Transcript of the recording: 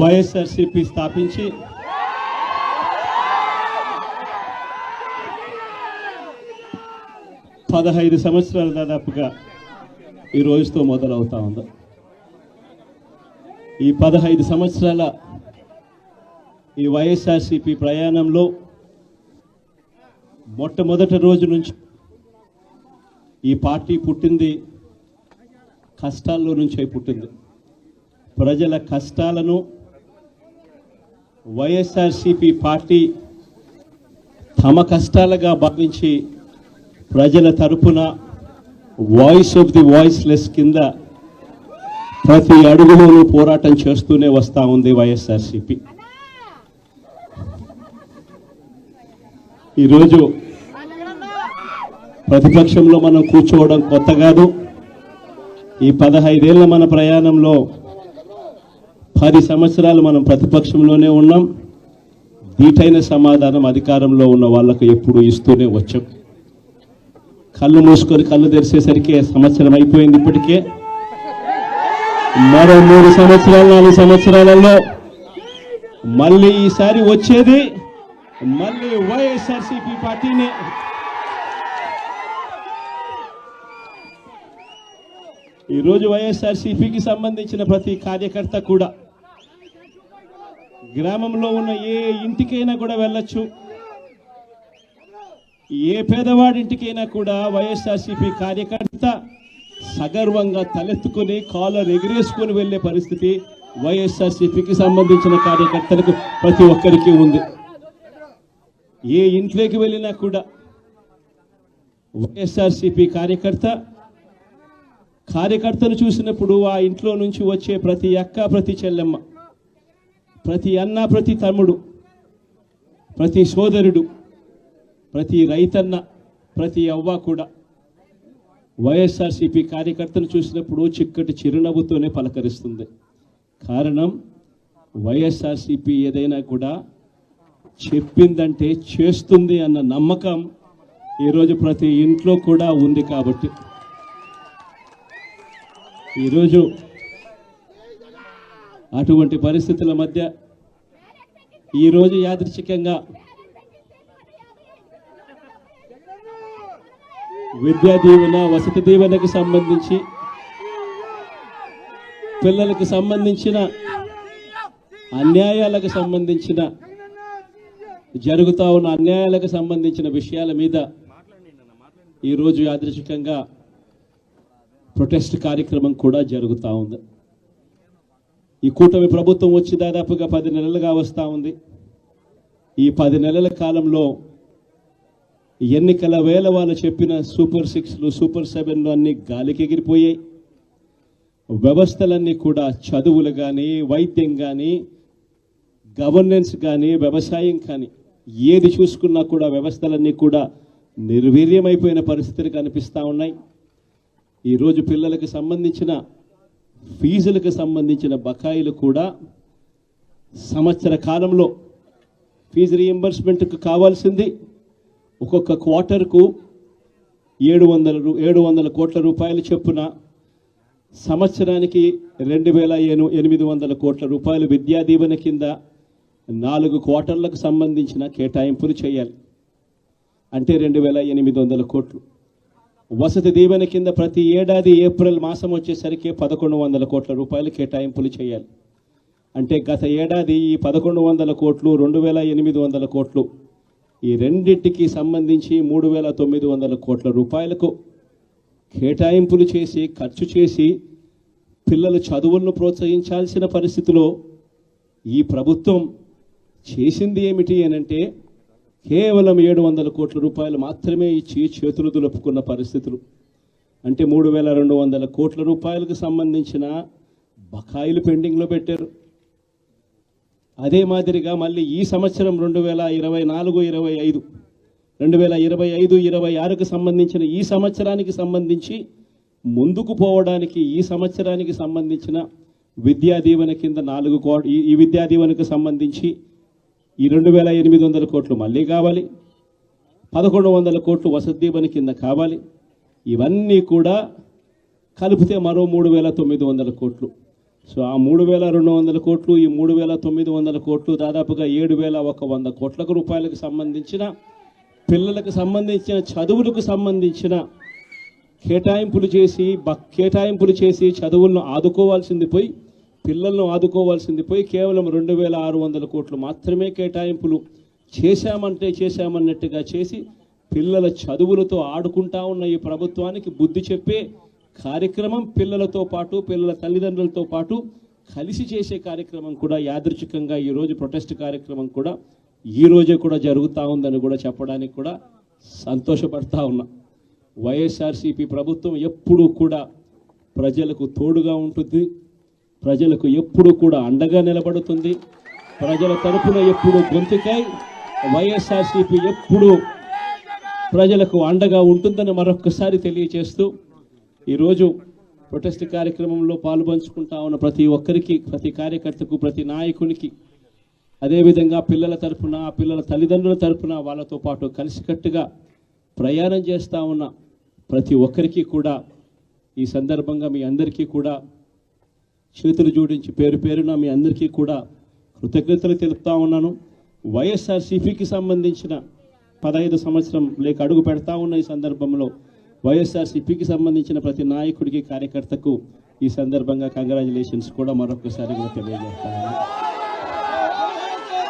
వైఎస్ఆర్సీపీ స్థాపించి పదహైదు సంవత్సరాలు దాదాపుగా ఈ రోజుతో మొదలవుతా ఉంది. ఈ 15 సంవత్సరాల ఈ వైఎస్ఆర్సీపీ ప్రయాణంలో మొట్టమొదటి రోజు నుంచి ఈ పార్టీ పుట్టింది కష్టాల్లో నుంచే పుట్టింది. ప్రజల కష్టాలను వైఎస్ఆర్సీపీ పార్టీ తమ కష్టాలుగా భావించి ప్రజల తరపున వాయిస్ ఆఫ్ ది వాయిస్లెస్ కింద ప్రతి అడుగులోనూ పోరాటం చేస్తూనే వస్తూ ఉంది వైఎస్ఆర్సీపీ. ఈరోజు ప్రతిపక్షంలో మనం కూర్చోవడం కొత్త కాదు. ఈ 15 ఏళ్ల మన ప్రయాణంలో 10 సంవత్సరాలు మనం ప్రతిపక్షంలోనే ఉన్నాం. దీటైన సమాధానం అధికారంలో ఉన్న వాళ్లకు ఎప్పుడు ఇస్తూనే వచ్చాం. కళ్ళు మూసుకొని కళ్ళు తెరిచేసరికి సంవత్సరం అయిపోయింది. ఇప్పటికే మరో 3 సంవత్సరాలు 4 సంవత్సరాలలో మళ్ళీ ఈసారి వచ్చేది మళ్ళీ వైఎస్ఆర్సీపీ పార్టీనే. ఈరోజు వైఎస్ఆర్సీపీకి సంబంధించిన ప్రతి కార్యకర్త కూడా గ్రామంలో ఉన్న ఏ ఇంటికైనా కూడా వెళ్ళొచ్చు. ఏ పేదవాడింటికైనా కూడా వైఎస్ఆర్సీపీ కార్యకర్త సగర్వంగా తలెత్తుకుని కాలర్ ఎగిరేసుకుని వెళ్లే పరిస్థితి వైఎస్ఆర్సీపీకి సంబంధించిన కార్యకర్తలకు ప్రతి ఒక్కరికి ఉంది. ఏ ఇంట్లోకి వెళ్ళినా కూడా వైఎస్ఆర్సీపీ కార్యకర్తను చూసినప్పుడు ఆ ఇంట్లో నుంచి వచ్చే ప్రతి అక్క, ప్రతి చెల్లెమ్మ, ప్రతి అన్న, ప్రతి తమ్ముడు, ప్రతి సోదరుడు, ప్రతి రైతన్న, ప్రతి అవ్వ కూడా వైఎస్ఆర్సీపీ కార్యకర్తను చూసినప్పుడు చిక్కటి చిరునవ్వుతోనే పలకరిస్తుంది. కారణం వైఎస్ఆర్సీపీ ఏదైనా కూడా చెప్పిందంటే చేస్తుంది అన్న నమ్మకం ఈరోజు ప్రతి ఇంట్లో కూడా ఉంది. కాబట్టి ఈరోజు అటువంటి పరిస్థితుల మధ్య ఈరోజు యాదృచ్ఛికంగా విద్యా దీవెన, వసతి దీవెనకు సంబంధించి, పిల్లలకు సంబంధించిన అన్యాయాలకు సంబంధించిన జరుగుతూ ఉన్న అన్యాయాలకు సంబంధించిన విషయాల మీద ఈరోజు యాదృచ్ఛికంగా ప్రొటెస్ట్ కార్యక్రమం కూడా జరుగుతూ ఉంది. ఈ కూటమి ప్రభుత్వం వచ్చి దాదాపుగా 10 నెలలుగా వస్తూ ఉంది. ఈ 10 నెలల కాలంలో ఎన్నికల వేళ వాళ్ళు చెప్పిన సూపర్ 6లు, సూపర్ 7లు అన్నీ గాలికి ఎగిరిపోయాయి. వ్యవస్థలన్నీ కూడా చదువులు కానీ, వైద్యం కానీ, గవర్నెన్స్ కానీ, వ్యవసాయం కానీ ఏది చూసుకున్నా కూడా వ్యవస్థలన్నీ కూడా నిర్వీర్యమైపోయిన పరిస్థితులు కనిపిస్తూ ఉన్నాయి. ఈరోజు పిల్లలకు సంబంధించిన ఫీజులకు సంబంధించిన బకాయిలు కూడా సంవత్సర కాలంలో ఫీజు రీఎంబర్స్మెంట్కు కావాల్సింది ఒక్కొక్క క్వార్టర్కు 700 కోట్ల రూపాయలు చొప్పున, సంవత్సరానికి 2,800 కోట్ల రూపాయలు విద్యా దీవెన కింద 4 క్వార్టర్లకు సంబంధించిన కేటాయింపులు చేయాలి. అంటే 2,800 కోట్లు. వసతి దీవెన కింద ప్రతి ఏడాది ఏప్రిల్ మాసం వచ్చేసరికి 1,100 కోట్ల రూపాయలు కేటాయింపులు చేయాలి. అంటే గత ఏడాది ఈ 1,100 కోట్లు, 2,800 కోట్లు, ఈ రెండింటికి సంబంధించి 3,900 కోట్ల రూపాయలకు కేటాయింపులు చేసి, ఖర్చు చేసి పిల్లల చదువులను ప్రోత్సహించాల్సిన పరిస్థితిలో ఈ ప్రభుత్వం చేసింది ఏమిటి అనంటే కేవలం 700 కోట్ల రూపాయలు మాత్రమే ఇచ్చి చేతులు దులుపుకున్న పరిస్థితులు. అంటే 3,200 కోట్ల రూపాయలకు సంబంధించిన బకాయిలు పెండింగ్లో పెట్టారు. అదే మాదిరిగా మళ్ళీ ఈ సంవత్సరం 2025-26కు సంబంధించిన ఈ సంవత్సరానికి సంబంధించి ముందుకు పోవడానికి ఈ సంవత్సరానికి సంబంధించిన విద్యా దీవెన కింద 4 కోట్లు, ఈ విద్యా దీవెనకు సంబంధించి ఈ 2,800 కోట్లు మళ్ళీ కావాలి. 1,100 కోట్లు వసతి దీవెన కింద కావాలి. ఇవన్నీ కూడా కలిపితే మరో 3,900 కోట్లు. సో ఆ 3,200 కోట్లు, ఈ 3,900 కోట్లు, దాదాపుగా 7,100 కోట్ల రూపాయలకు సంబంధించిన పిల్లలకు సంబంధించిన చదువులకు సంబంధించిన కేటాయింపులు చేసి చదువులను ఆదుకోవాల్సింది పోయి, పిల్లలను ఆదుకోవాల్సింది పోయి కేవలం 2,600 కోట్లు మాత్రమే కేటాయింపులు చేశామన్నట్టుగా చేసి పిల్లల చదువులతో ఆడుకుంటా ఉన్న ఈ ప్రభుత్వానికి బుద్ధి చెప్పే కార్యక్రమం పిల్లలతో పాటు, పిల్లల తల్లిదండ్రులతో పాటు కలిసి చేసే కార్యక్రమం కూడా యాదృచ్ఛికంగా ఈరోజు ప్రొటెస్ట్ కార్యక్రమం కూడా ఈ రోజే కూడా జరుగుతూ ఉందని కూడా చెప్పడానికి కూడా సంతోషపడతా ఉన్నా. వైఎస్ఆర్సీపీ ప్రభుత్వం ఎప్పుడూ కూడా ప్రజలకు తోడుగా ఉంటుంది, ప్రజలకు ఎప్పుడూ కూడా అండగా నిలబడుతుంది, ప్రజల తరపున ఎప్పుడు గొంతుకై వైఎస్ఆర్సీపీ ఎప్పుడూ ప్రజలకు అండగా ఉంటుందని మరొక్కసారి తెలియజేస్తూ ఈరోజు ప్రొటెస్ట్ కార్యక్రమంలో పాల్పంచుకుంటా ఉన్న ప్రతి ఒక్కరికి, ప్రతి కార్యకర్తకు, ప్రతి నాయకునికి, అదేవిధంగా పిల్లల తరపున, పిల్లల తల్లిదండ్రుల తరపున వాళ్ళతో పాటు కలిసికట్టుగా ప్రయాణం చేస్తూ ఉన్న ప్రతి ఒక్కరికి కూడా ఈ సందర్భంగా మీ అందరికీ కూడా చేతులు జోడించి పేరు పేరున మీ అందరికీ కూడా కృతజ్ఞతలు తెలుపుతా ఉన్నాను. వైఎస్ఆర్సీపీకి సంబంధించిన 15 సంవత్సరం లేక అడుగు పెడతా ఉన్న ఈ సందర్భంలో వైఎస్ఆర్సీపీకి సంబంధించిన ప్రతి నాయకుడికి, కార్యకర్తకు ఈ సందర్భంగా కంగ్రాచులేషన్స్ కూడా మరొకసారి కూడా తెలియజేస్తాను.